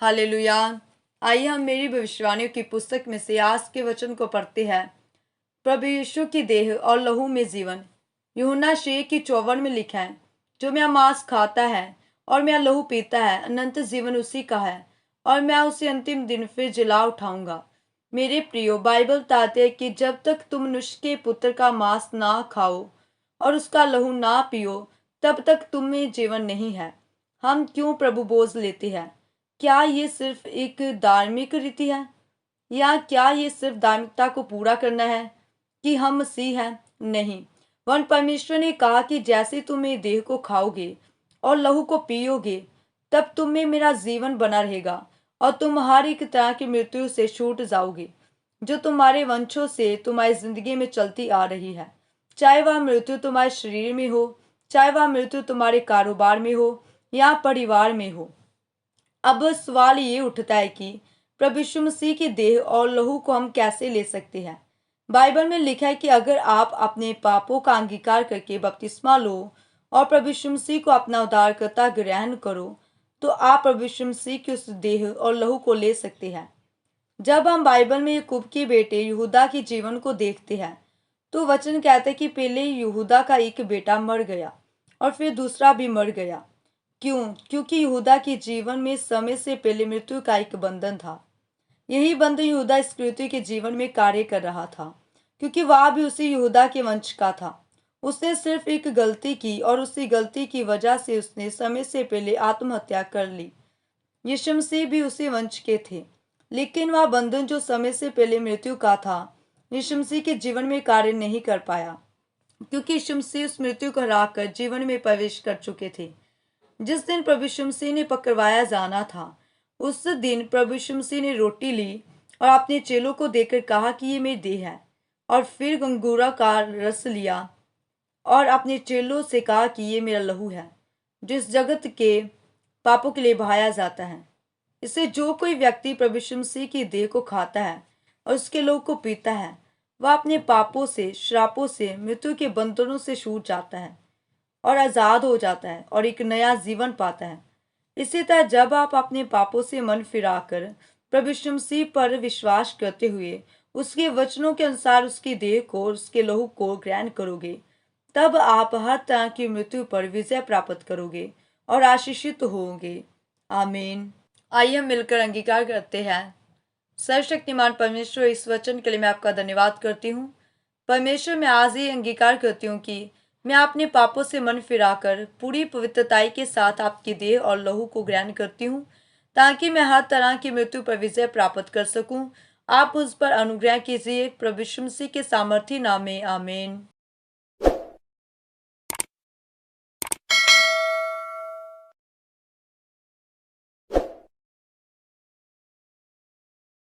Hallelujah. आइए हम मेरी भविष्यवाणियों की पुस्तक में से आज के वचन को पढ़ते हैं। प्रभु यीशु की देह और लहू में जीवन। यूहन्ना 6:54 में लिखा है, जो मेरा मांस खाता है और मेरा लहू पीता है, अनंत जीवन उसी का है और मैं उसे अंतिम दिन फिर जिला उठाऊंगा। मेरे प्रियो, बाइबल बताते हैं कि जब तक तुम मनुष्य के पुत्र का मांस ना खाओ और उसका लहू ना पियो, तब तक तुम में जीवन नहीं है। हम क्यों प्रभु बोझ लेते हैं? क्या ये सिर्फ एक धार्मिक रीति है, या क्या ये सिर्फ धार्मिकता को पूरा करना है कि हम मसीह हैं? नहीं, वन परमेश्वर ने कहा कि जैसे तुम मेरे देह को खाओगे और लहू को पियोगे, तब तुम में मेरा जीवन बना रहेगा और तुम हर एक तरह की मृत्यु से छूट जाओगे जो तुम्हारे वंशों से तुम्हारी जिंदगी में चलती आ रही है। चाहे वह मृत्यु तुम्हारे शरीर में हो, चाहे वह मृत्यु तुम्हारे कारोबार में हो या परिवार में हो। अब सवाल ये उठता है कि प्रभु यीशु मसीह की देह और लहू को हम कैसे ले सकते हैं। बाइबल में लिखा है कि अगर आप अपने पापों का अंगीकार करके बपतिस्मा लो और प्रभु यीशु मसीह को अपना उद्धारकर्ता ग्रहण करो, तो आप प्रभु यीशु मसीह की उस देह और लहू को ले सकते हैं। जब हम बाइबल में याकूब के बेटे यहूदा के जीवन को देखते हैं, तो वचन कहता है कि पहले यहूदा का एक बेटा मर गया और फिर दूसरा भी मर गया। क्यों? क्योंकि यहूदा के जीवन में समय से पहले मृत्यु का एक बंधन था। यही बंधन यहूदा इस्करियोती के जीवन में कार्य कर रहा था, क्योंकि वह भी उसी यहूदा के वंश का था। उसने सिर्फ एक गलती की और उसी गलती की वजह से उसने समय से पहले आत्महत्या कर ली। यीशु मसीह भी उसी वंश के थे, लेकिन वह बंधन जो समय से पहले मृत्यु का था, यीशु मसीह के जीवन में कार्य नहीं कर पाया, क्योंकि यीशु मसीह उस मृत्यु को हराकर जीवन में प्रवेश कर चुके थे। जिस दिन प्रभु यीशु मसीह ने पकड़वाया जाना था, उस दिन प्रभु यीशु मसीह ने रोटी ली और अपने चेलों को देकर कहा कि ये मेरी देह है, और फिर गंगूरा का रस लिया और अपने चेलों से कहा कि ये मेरा लहू है, जो इस जगत के पापों के लिए बहाया जाता है। इससे जो कोई व्यक्ति प्रभु यीशु मसीह की देह को खाता है और उसके लहू को पीता है, वह अपने पापों से, श्रापों से, मृत्यु के बंधनों से छूट जाता है और आज़ाद हो जाता है और एक नया जीवन पाता है। इसी तरह जब आप अपने पापों से मन फिराकर प्रभु यीशु मसीह पर विश्वास करते हुए उसके वचनों के अनुसार उसकी देह को और उसके लहू को ग्रहण करोगे, तब आप हर तरह की मृत्यु पर विजय प्राप्त करोगे और आशीषित होंगे। आमीन। आइए हम मिलकर अंगीकार करते हैं। सर्वशक्तिमान परमेश्वर, इस वचन के लिए मैं आपका धन्यवाद करती हूँ। परमेश्वर, मैं आज ही अंगीकार करती हूँ कि मैं अपने पापों से मन फिराकर पूरी पवित्रताई के साथ आपकी देह और लहू को ग्रहण करती हूँ, ताकि मैं हर तरह की मृत्यु पर विजय प्राप्त कर सकूं। आप उस पर अनुग्रह कीजिए, प्रभु यीशु मसीह के सामर्थी नाम में। आमीन।